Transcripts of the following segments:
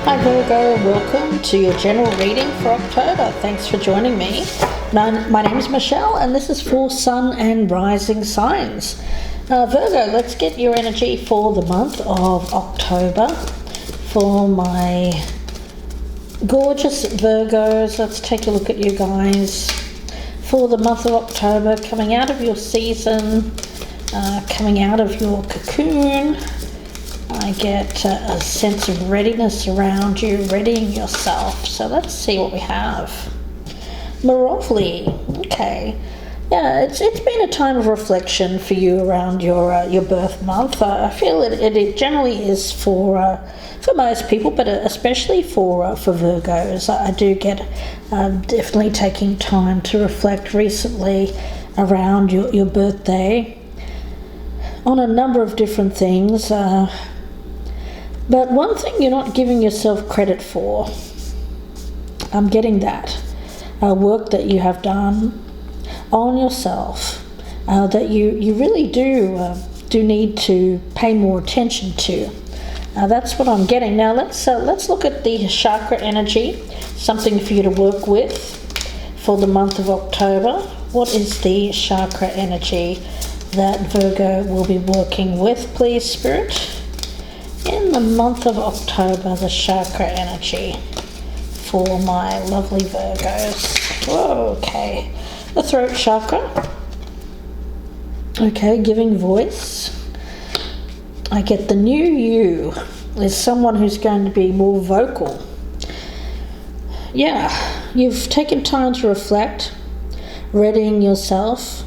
Hi Virgo, welcome to your general reading for October. Thanks for joining me. My name is Michelle and this is for Sun and Rising signs. Virgo, let's get your energy for the month of October. For my gorgeous Virgos, let's take a look at you guys. For the month of October, coming out of your season, coming out of your cocoon, I get a sense of readiness around you, readying yourself. So let's see what we have. Lovely. Okay. Yeah, it's been a time of reflection for you around your birth month. I feel it generally is for most people, but especially for Virgos. I do get definitely taking time to reflect recently around your birthday on a number of different things. But one thing you're not giving yourself credit for, I'm getting that, work that you have done on yourself, that you really do need to pay more attention to. That's what I'm getting. Now let's look at the chakra energy, something for you to work with for the month of October. What is the chakra energy that Virgo will be working with, please, Spirit? In the month of October, the chakra energy for my lovely Virgos. Whoa, okay. The throat chakra. Okay, giving voice. I get the new you is someone who's going to be more vocal. Yeah, you've taken time to reflect, readying yourself,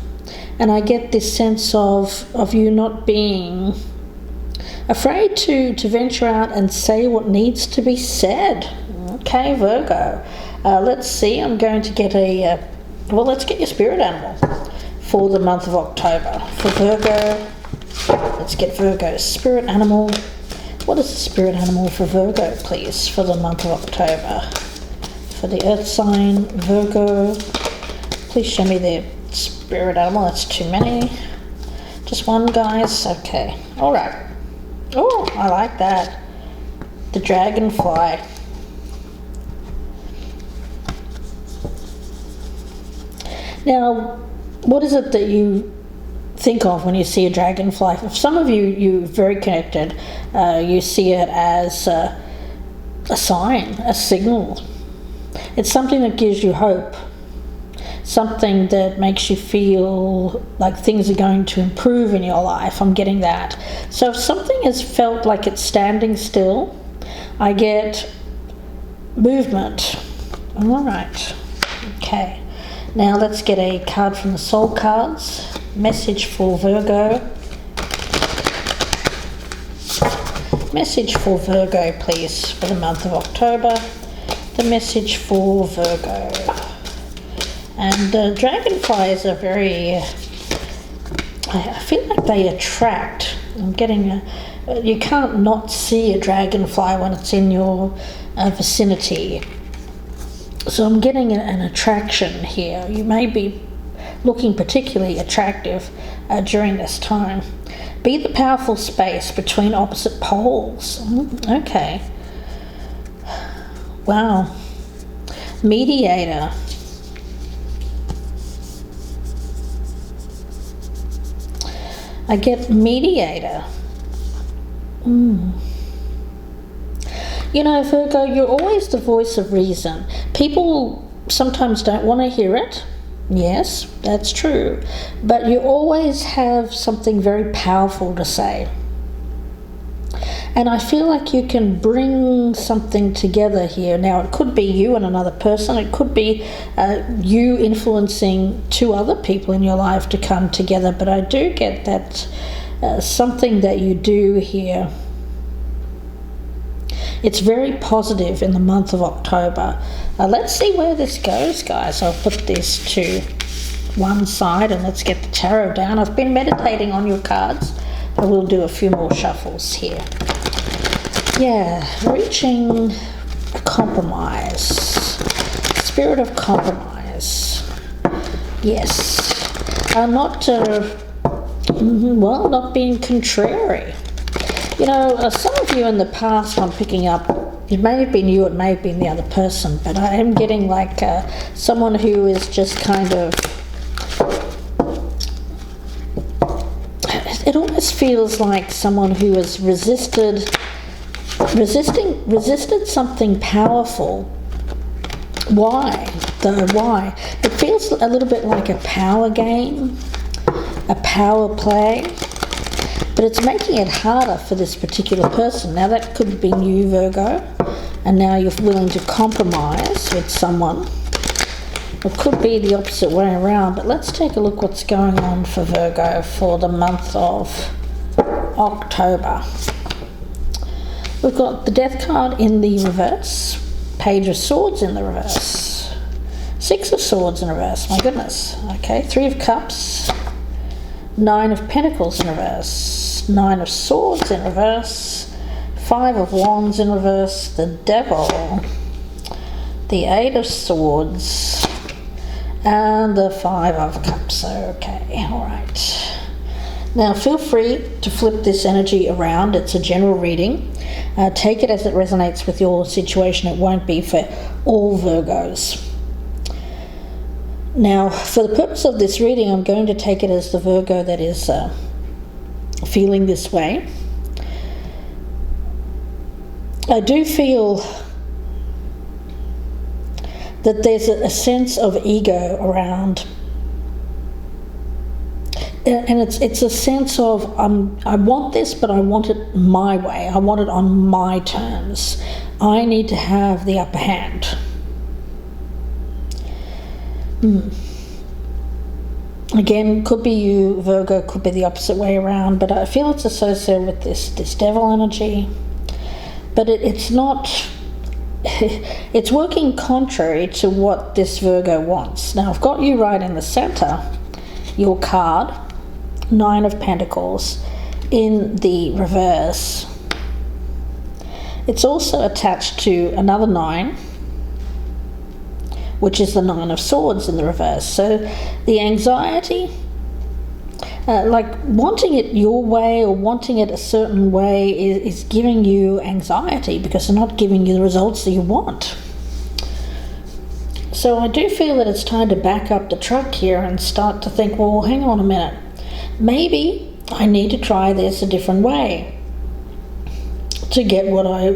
and I get this sense of you not being afraid to venture out and say what needs to be said. Okay, Virgo. Let's see. I'm going to get let's get your spirit animal for the month of October. For Virgo, let's get Virgo's spirit animal. What is the spirit animal for Virgo, please, for the month of October? For the earth sign, Virgo, please show me their spirit animal. That's too many. Just one, guys. Okay. All right. Oh, I like that. The dragonfly. Now, what is it that you think of when you see a dragonfly? For some of you, you're very connected. You see it as a sign, a signal. It's something that gives you hope. Something that makes you feel like things are going to improve in your life. I'm getting that. So if something has felt like it's standing still, I get movement. All right. Okay. Now let's get a card from the soul cards. Message for Virgo. Message for Virgo, please, for the month of October. The message for Virgo. And dragonflies are very, I feel like they attract. I'm getting, you can't not see a dragonfly when it's in your vicinity. So I'm getting an attraction here. You may be looking particularly attractive during this time. Be the powerful space between opposite poles. Okay. Wow. Mediator. I get mediator. You know, Virgo, you're always the voice of reason. People sometimes don't want to hear it. Yes, that's true. But you always have something very powerful to say. And I feel like you can bring something together here. Now, it could be you and another person. It could be you influencing two other people in your life to come together. But I do get that something that you do here. It's very positive in the month of October. Let's see where this goes, guys. I'll put this to one side and let's get the tarot down. I've been meditating on your cards. I will do a few more shuffles here. Yeah, reaching a compromise. Spirit of compromise. Yes. Not being contrary. You know, some of you in the past, I'm picking up, It may have been you, it may have been the other person, but I am getting like someone who is just kind of, it almost feels like someone who has resisted something powerful. Why? Though why? It feels a little bit like a power game, a power play, but it's making it harder for this particular person. Now that could have been you, Virgo, and now you're willing to compromise with someone. It could be the opposite way around, but let's take a look what's going on for Virgo for the month of October. We've got the Death card in the reverse, Page of Swords in the reverse, Six of Swords in reverse, my goodness. Okay, Three of Cups, Nine of Pentacles in reverse, Nine of Swords in reverse, Five of Wands in reverse, the Devil, the Eight of Swords, and the Five of Cups. Okay, all right. Now feel free to flip this energy around. It's a general reading. Take it as it resonates with your situation. It won't be for all Virgos. Now, for the purpose of this reading, I'm going to take it as the Virgo that is feeling this way. I do feel that there's a sense of ego around, and it's a sense of I want this, but I want it my way. I want it on my terms. I need to have the upper hand. Again, could be you, Virgo, could be the opposite way around, but I feel it's associated with this devil energy. But it's not, it's working contrary to what this Virgo wants. Now, I've got you right in the center, your card, Nine of Pentacles, in the reverse. It's also attached to another nine, which is the Nine of Swords in the reverse. So the anxiety, like wanting it your way or wanting it a certain way is giving you anxiety because they're not giving you the results that you want. So I do feel that it's time to back up the truck here and start to think, well, hang on a minute. Maybe I need to try this a different way to get what I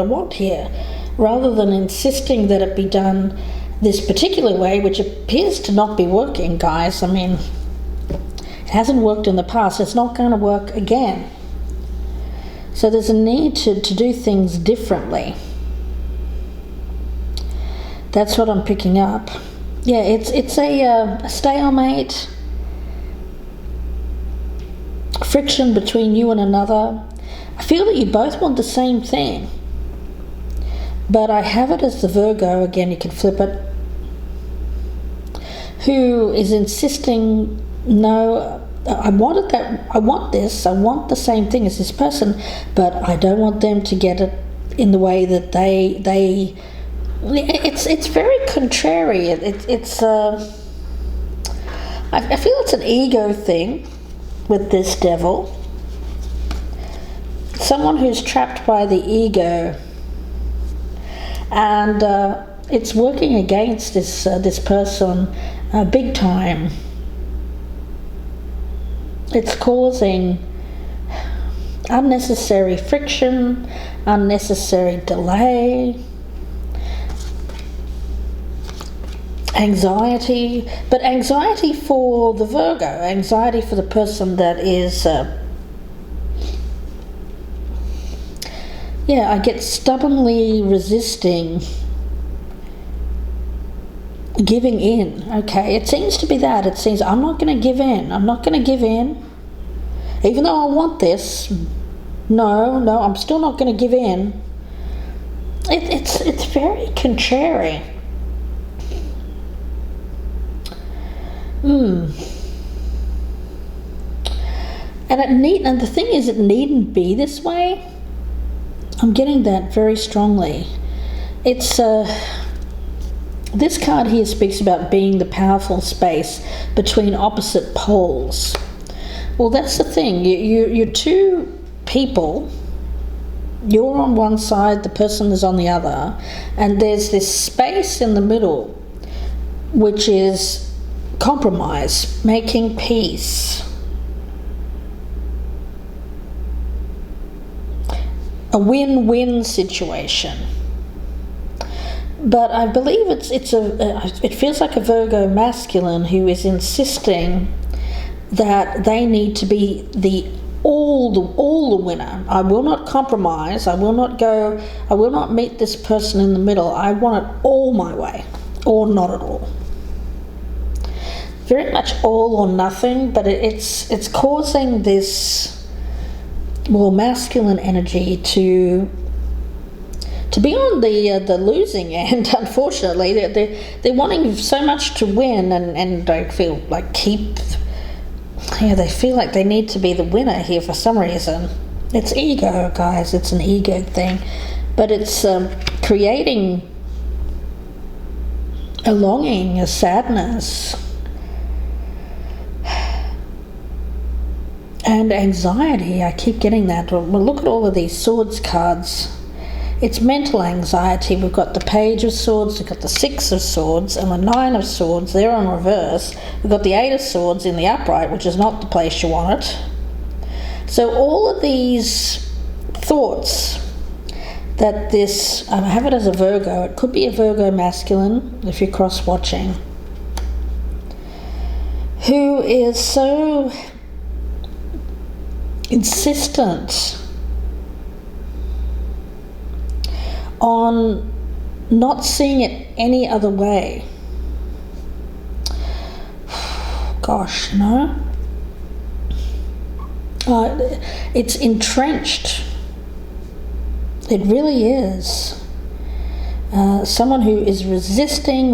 want here, rather than insisting that it be done this particular way, which appears to not be working, guys. I mean, it hasn't worked in the past. It's not going to work again. So there's a need to do things differently. That's what I'm picking up. Yeah, it's a stalemate, friction between you and another. I feel that you both want the same thing, but I have it as the Virgo, again, you can flip it, who is insisting, no, I want this, I want the same thing as this person, but I don't want them to get it in the way that it's very contrary. I feel it's an ego thing with this devil. Someone who's trapped by the ego, and it's working against this person big time. It's causing unnecessary friction, unnecessary delay, anxiety, but anxiety for the Virgo, anxiety for the person that is I get stubbornly resisting giving in. Okay, it seems to be that. It seems I'm not going to give in. I'm not going to give in. Even though I want this, no, I'm still not going to give in. It's very contrary. And and the thing is, it needn't be this way. I'm getting that very strongly. It's this card here speaks about being the powerful space between opposite poles. Well, that's the thing. You're two people You're on one side, the person is on the other, and there's this space in the middle which is compromise, making peace. A win-win situation. But I believe it feels like a Virgo masculine who is insisting that they need to be all the winner. I will not compromise. I will not meet this person in the middle. I want it all my way, or not at all. Very much all or nothing, but it's causing this more masculine energy to be on the losing end. Unfortunately, they're wanting so much to win, and they feel like they feel like they need to be the winner here for some reason. It's ego, guys. It's an ego thing, but it's creating a longing, a sadness, and anxiety. I keep getting that. Well, look at all of these swords cards. It's mental anxiety. We've got the Page of Swords, we've got the Six of Swords, and the Nine of Swords. They're on reverse. We've got the Eight of Swords in the upright, which is not the place you want it. So all of these thoughts that this, I have it as a Virgo. It could be a Virgo masculine, if you're cross-watching, who is so insistent on not seeing it any other way. Gosh, it's entrenched. It really is. Someone who is resisting,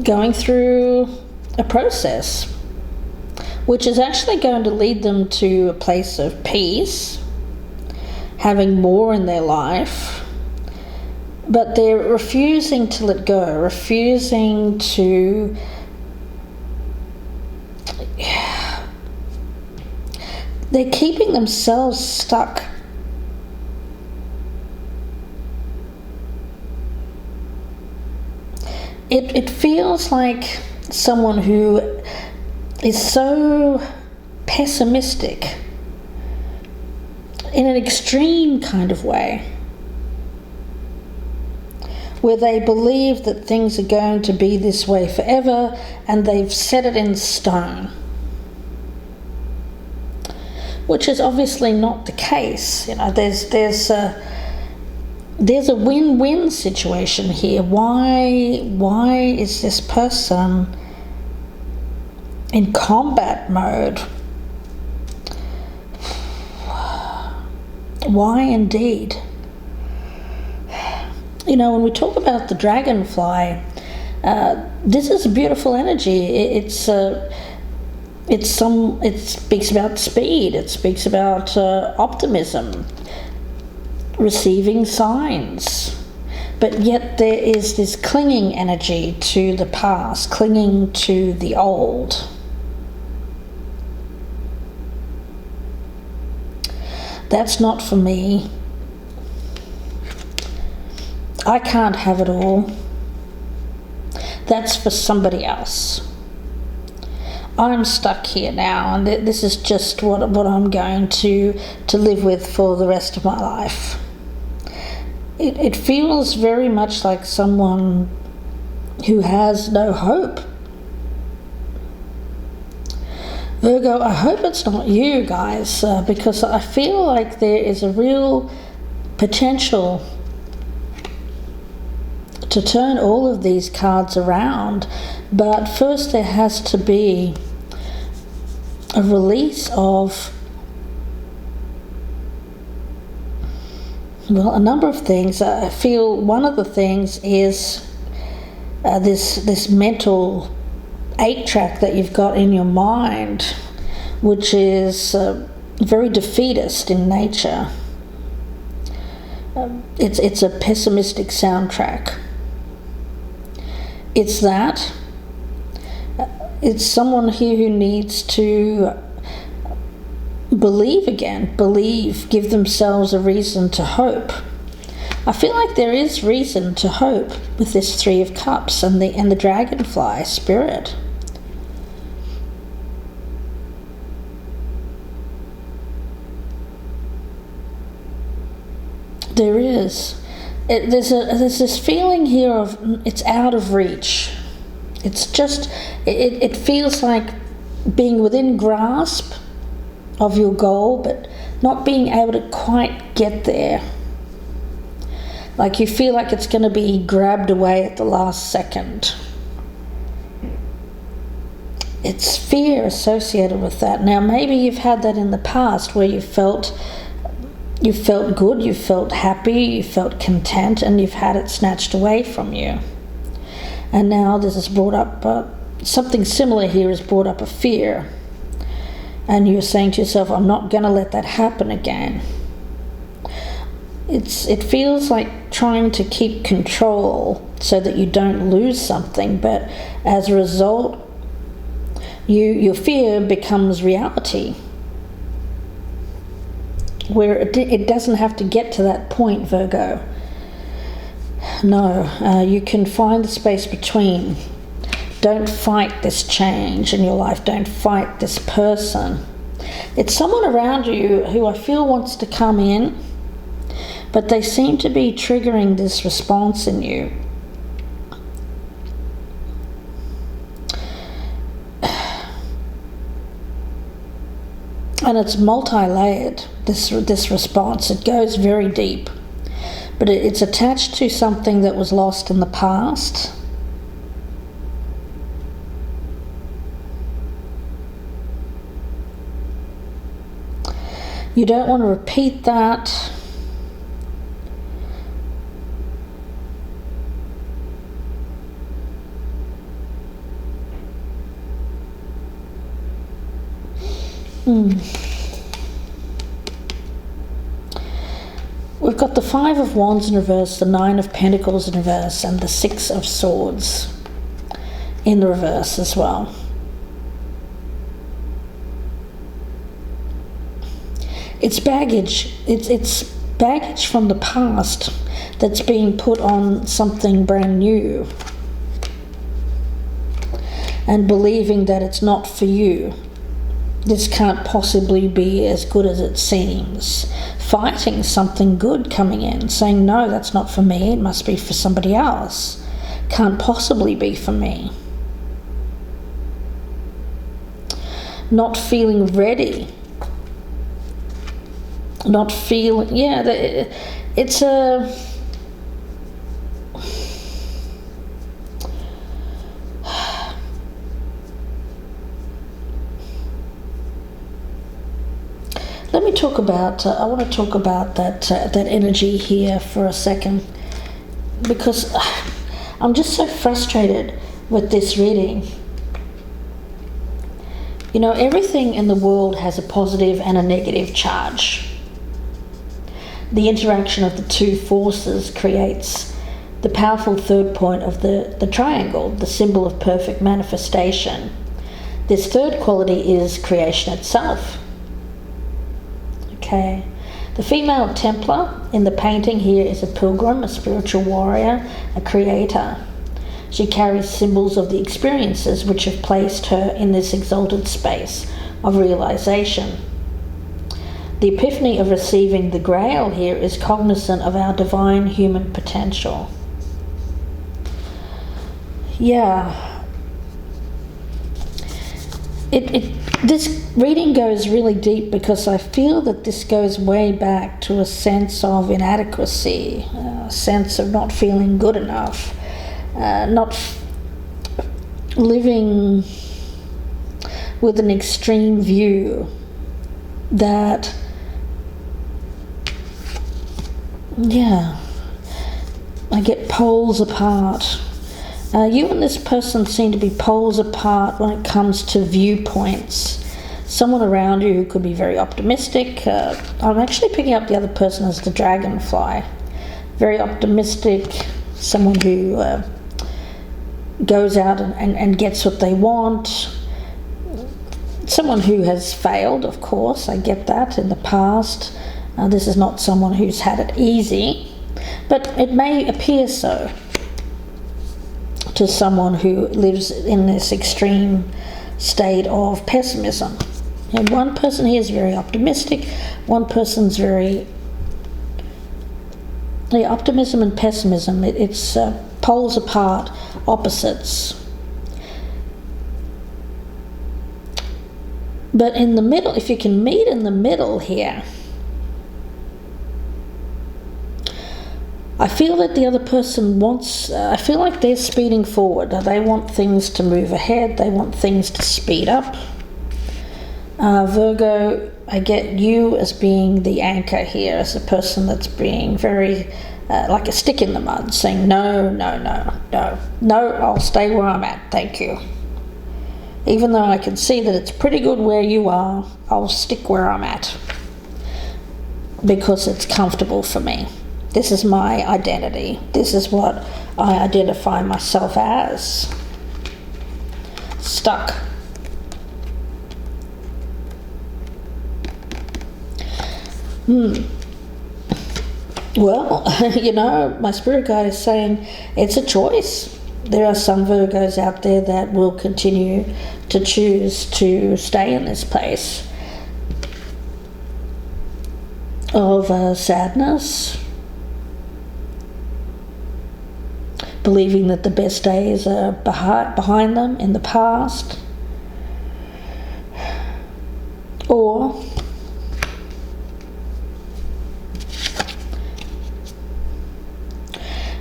going through a process which is actually going to lead them to a place of peace, having more in their life, but they're refusing to let go, refusing to they're keeping themselves stuck. It feels like someone who is so pessimistic in an extreme kind of way, where they believe that things are going to be this way forever and they've set it in stone, which is obviously not the case. There's a win-win situation here. Why is this person in combat mode? Why indeed? When we talk about the dragonfly, this is a beautiful energy. It speaks about speed. It speaks about optimism, receiving signs. But yet there is this clinging energy to the past, clinging to the old. That's not for me. I can't have it all. That's for somebody else. I'm stuck here now, and this is just what I'm going to live with for the rest of my life. It feels very much like someone who has no hope. Virgo, I hope it's not you guys, because I feel like there is a real potential to turn all of these cards around, but first there has to be a release of, a number of things. I feel one of the things is this mental 8-track that you've got in your mind, which is very defeatist in nature. It's a pessimistic soundtrack. It's that. It's someone here who needs to believe again. Believe, give themselves a reason to hope. I feel like there is reason to hope with this Three of Cups and the dragonfly spirit. There is. There's this feeling here of it's out of reach. It's just, it feels like being within grasp of your goal, but not being able to quite get there. Like you feel like it's going to be grabbed away at the last second. It's fear associated with that. Now, maybe you've had that in the past where you felt good, you felt happy, you felt content, and you've had it snatched away from you. And now this has brought up, something similar here has brought up a fear. And you're saying to yourself, I'm not going to let that happen again. It feels like trying to keep control so that you don't lose something, but as a result, your fear becomes reality. Where it doesn't have to get to that point, Virgo. No, you can find the space between. Don't fight this change in your life. Don't fight this person. It's someone around you who I feel wants to come in, but they seem to be triggering this response in you. And it's multi-layered, this response. It goes very deep. But it's attached to something that was lost in the past. You don't want to repeat that. We've got the Five of Wands in reverse, the Nine of Pentacles in reverse, and the Six of Swords in the reverse as well. It's baggage. It's baggage from the past that's being put on something brand new, and believing that it's not for you. This can't possibly be as good as it seems. Fighting something good coming in, saying, no, that's not for me, it must be for somebody else. Can't possibly be for me. Not feeling ready. Not feeling, it's a... Let me talk about, I want to talk about that energy here for a second, because I'm just so frustrated with this reading. You know, everything in the world has a positive and a negative charge. The interaction of the two forces creates the powerful third point of the triangle, the symbol of perfect manifestation. This third quality is creation itself. Okay. The female Templar in the painting here is a pilgrim, a spiritual warrior, a creator. She carries symbols of the experiences which have placed her in this exalted space of realization. The epiphany of receiving the Grail here is cognizant of our divine human potential. Yeah. This reading goes really deep because I feel that this goes way back to a sense of inadequacy, a sense of not feeling good enough, not living with an extreme view that, I get poles apart. You and this person seem to be poles apart when it comes to viewpoints. Someone around you who could be very optimistic. I'm actually picking up the other person as the dragonfly. Very optimistic, someone who goes out and gets what they want. someone who has failed, of course, I get that, in the past. This is not someone who's had it easy, but it may appear so to someone who lives in this extreme state of pessimism. And one person here is very optimistic, one person's very... optimism and pessimism, it's poles apart, opposites. But in the middle, if you can meet in the middle here, I feel that the other person wants, I feel like they're speeding forward. They want things to move ahead. They want things to speed up. Virgo, I get you as being the anchor here, as a person that's being very like a stick in the mud, saying no, no, no, no, no, I'll stay where I'm at, thank you. Even though I can see that it's pretty good where you are, I'll stick where I'm at because it's comfortable for me. This is my identity. This is what I identify myself as. Stuck. Well, my spirit guide is saying it's a choice. There are some Virgos out there that will continue to choose to stay in this place of sadness, believing that the best days are behind them in the past, or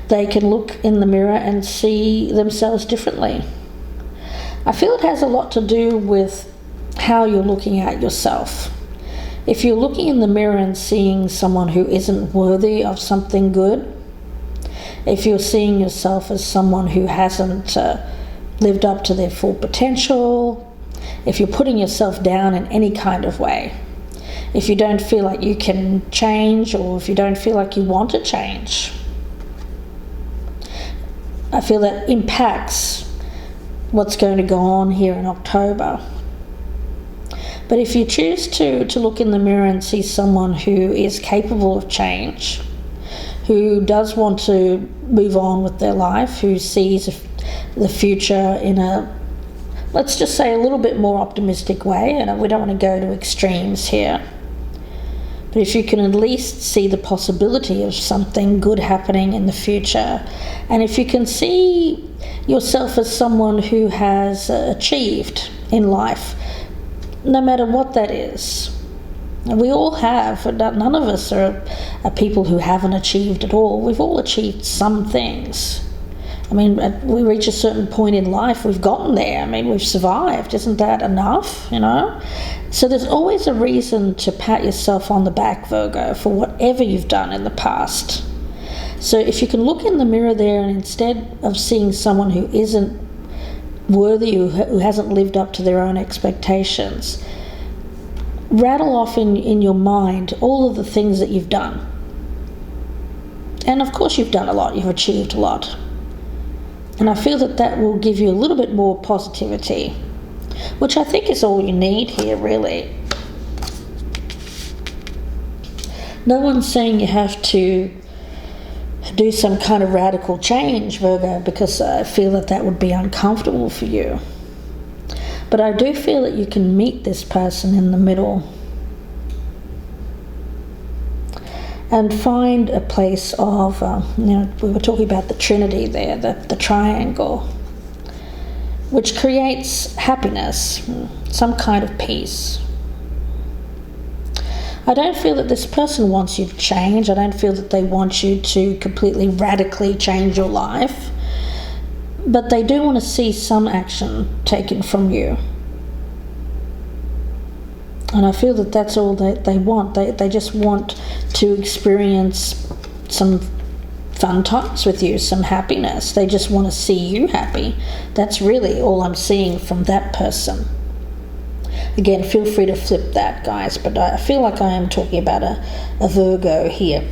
they can look in the mirror and see themselves differently. I feel it has a lot to do with how you're looking at yourself. If you're looking in the mirror and seeing someone who isn't worthy of something good, if you're seeing yourself as someone who hasn't lived up to their full potential, if you're putting yourself down in any kind of way, if you don't feel like you can change, or if you don't feel like you want to change, I feel that impacts what's going to go on here in October. But if you choose to look in the mirror and see someone who is capable of change, who does want to move on with their life, who sees the future in a, let's just say, a little bit more optimistic way, and we don't want to go to extremes here, but if you can at least see the possibility of something good happening in the future, and if you can see yourself as someone who has achieved in life, no matter what that is. We all have. None of us are people who haven't achieved at all. We've all achieved some things. I mean, we reach a certain point in life, we've gotten there. I mean, we've survived. Isn't that enough, So there's always a reason to pat yourself on the back, Virgo, for whatever you've done in the past. So if you can look in the mirror there, and instead of seeing someone who isn't worthy, who hasn't lived up to their own expectations, rattle off in your mind all of the things that you've done. And of course you've done a lot, you've achieved a lot. And I feel that will give you a little bit more positivity, which I think is all you need here, really. No one's saying you have to do some kind of radical change, Virgo, because I feel that would be uncomfortable for you. But I do feel that you can meet this person in the middle and find a place of, we were talking about the Trinity there, the triangle, which creates happiness, some kind of peace. I don't feel that this person wants you to change. I don't feel that they want you to completely radically change your life. But they do want to see some action taken from you. And I feel that that's all they want. They just want to experience some fun times with you, some happiness. They just want to see you happy. That's really all I'm seeing from that person. Again, feel free to flip that, guys, but I feel like I am talking about a Virgo here.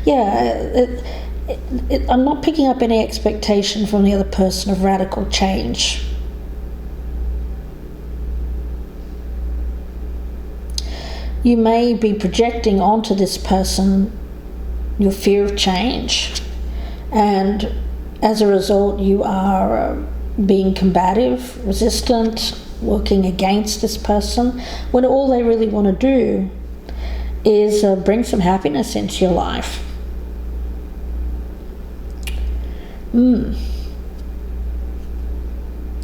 Yeah, I'm not picking up any expectation from the other person of radical change. you may be projecting onto this person your fear of change, and as a result you are being combative, resistant, working against this person, when all they really want to do is bring some happiness into your life.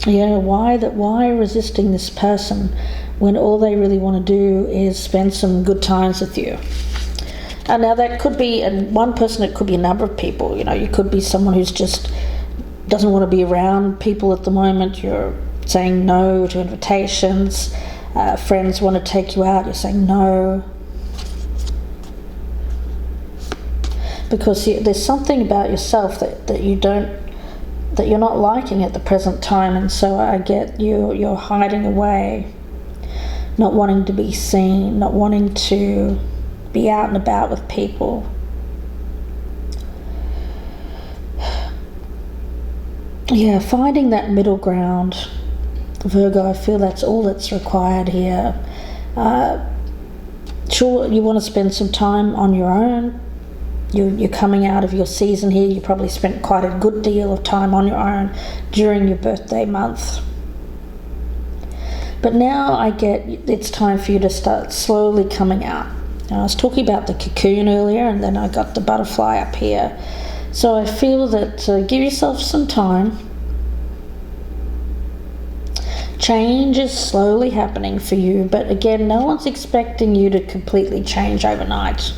Yeah, why resisting this person when all they really want to do is spend some good times with you? And now that could be one person, it could be a number of people. You could be someone who's just doesn't want to be around people at the moment. You're saying no to invitations. Friends want to take you out, you're saying no. Because there's something about yourself that you're not liking at the present time, and so I get you're hiding away, not wanting to be seen, not wanting to be out and about with people. Yeah, finding that middle ground, Virgo, I feel that's all that's required here. Sure, you want to spend some time on your own. You're coming out of your season here. You probably spent quite a good deal of time on your own during your birthday month. But now I get it's time for you to start slowly coming out. I was talking about the cocoon earlier, and then I got the butterfly up here. So I feel that give yourself some time. Change is slowly happening for you, but again, no one's expecting you to completely change overnight.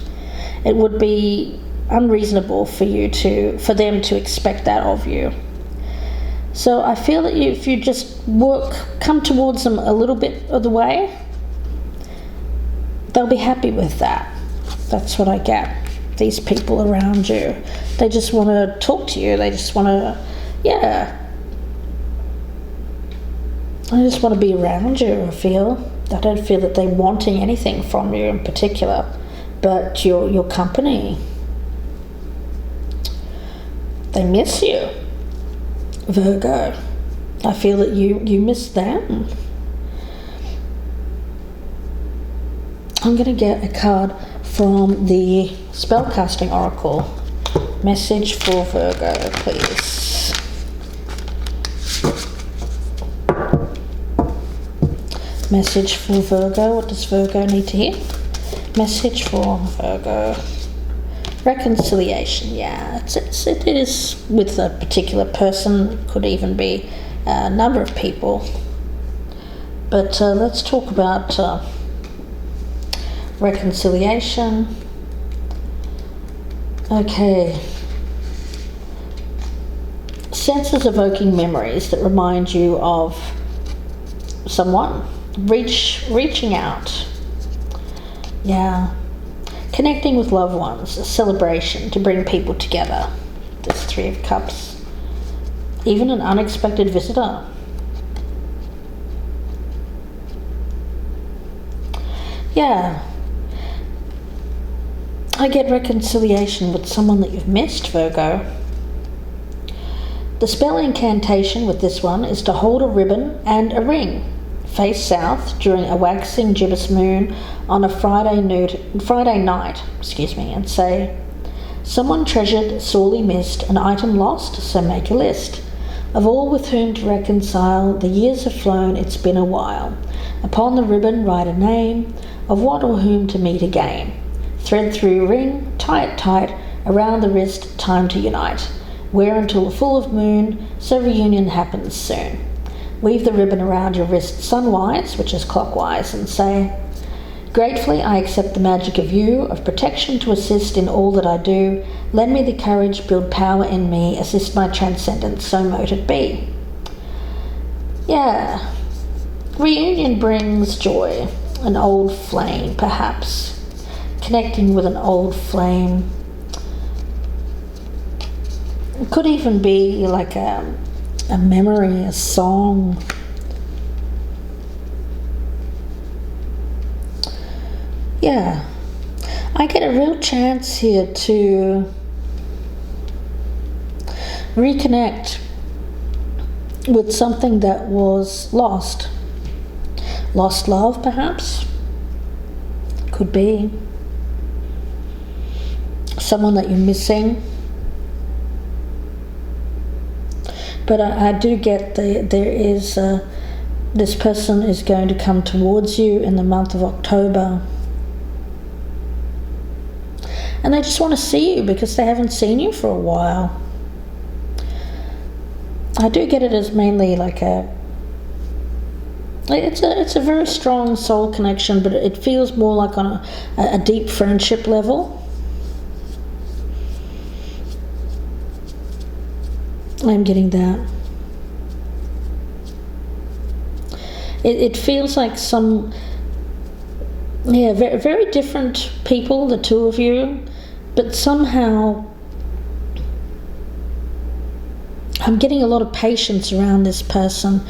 It would be unreasonable for them to expect that of you. So I feel that if you just come towards them a little bit of the way, they'll be happy with that. That's what I get. These people around you, they just want to talk to you. They just want to, I just want to be around you, I feel. I don't feel that they're wanting anything from you in particular, but your company. They miss you, Virgo. I feel that you miss them. I'm going to get a card from the Spellcasting Oracle. Message for Virgo, please. Message for Virgo. What does Virgo need to hear? Message for Virgo. Reconciliation. Yeah, it is with a particular person. Could even be a number of people. But let's talk about reconciliation. Okay. Senses evoking memories that remind you of someone. Reaching out. Yeah. Connecting with loved ones, a celebration to bring people together. There's 3 of Cups. Even an unexpected visitor. Yeah. I get reconciliation with someone that you've missed, Virgo. The spell incantation with this one is to hold a ribbon and a ring. Face south during a waxing gibbous moon on a Friday night, and say, someone treasured, sorely missed, an item lost, so make a list. Of all with whom to reconcile, the years have flown, it's been a while. Upon the ribbon write a name, of what or whom to meet again. Thread through ring, tie it tight, around the wrist, time to unite. Wear until the full of moon, so reunion happens soon. Weave the ribbon around your wrist sunwise, which is clockwise, and say, gratefully I accept the magic of you, of protection to assist in all that I do. Lend me the courage, build power in me, assist my transcendence, so mote it be. Yeah. Reunion brings joy, an old flame, perhaps. Connecting with an old flame. It could even be like a memory, a song. Yeah. I get a real chance here to reconnect with something that was lost. Lost love, perhaps. Could be someone that you're missing. But I do get there is this person is going to come towards you in the month of October. And they just want to see you because they haven't seen you for a while. I do get it as mainly like it's a very strong soul connection, but it feels more like on a deep friendship level. I'm getting that. It feels like very, very different people, the two of you, but somehow I'm getting a lot of patience around this person,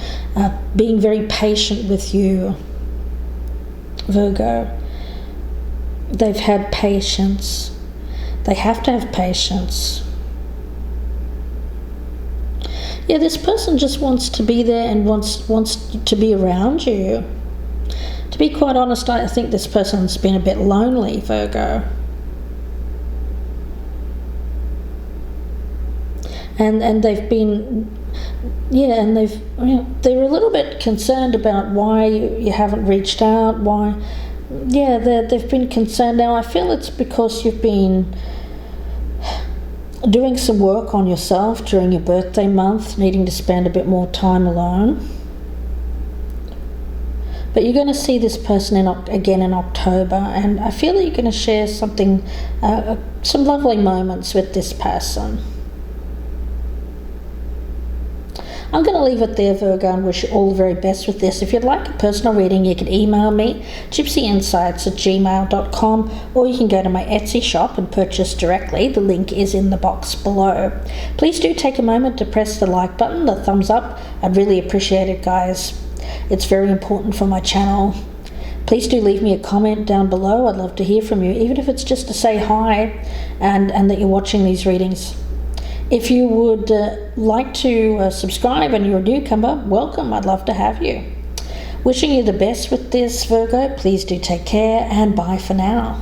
being very patient with you, Virgo. They've had patience. They have to have patience. Yeah, this person just wants to be there and wants to be around you. To be quite honest, I think this person's been a bit lonely, Virgo. And they've been, and they're a little bit concerned about why you haven't reached out, they've been concerned. Now, I feel it's because you've been doing some work on yourself during your birthday month, needing to spend a bit more time alone. But you're going to see this person again in October, and I feel that you're going to share something, some lovely moments with this person. I'm going to leave it there, Virgo, and wish you all the very best with this. If you'd like a personal reading, you can email me, gypsyinsights@gmail.com, or you can go to my Etsy shop and purchase directly. The link is in the box below. Please do take a moment to press the like button, the thumbs up. I'd really appreciate it, guys. It's very important for my channel. Please do leave me a comment down below. I'd love to hear from you, even if it's just to say hi and that you're watching these readings. If you would like to subscribe and you're a newcomer, welcome. I'd love to have you. Wishing you the best with this, Virgo. Please do take care, and bye for now.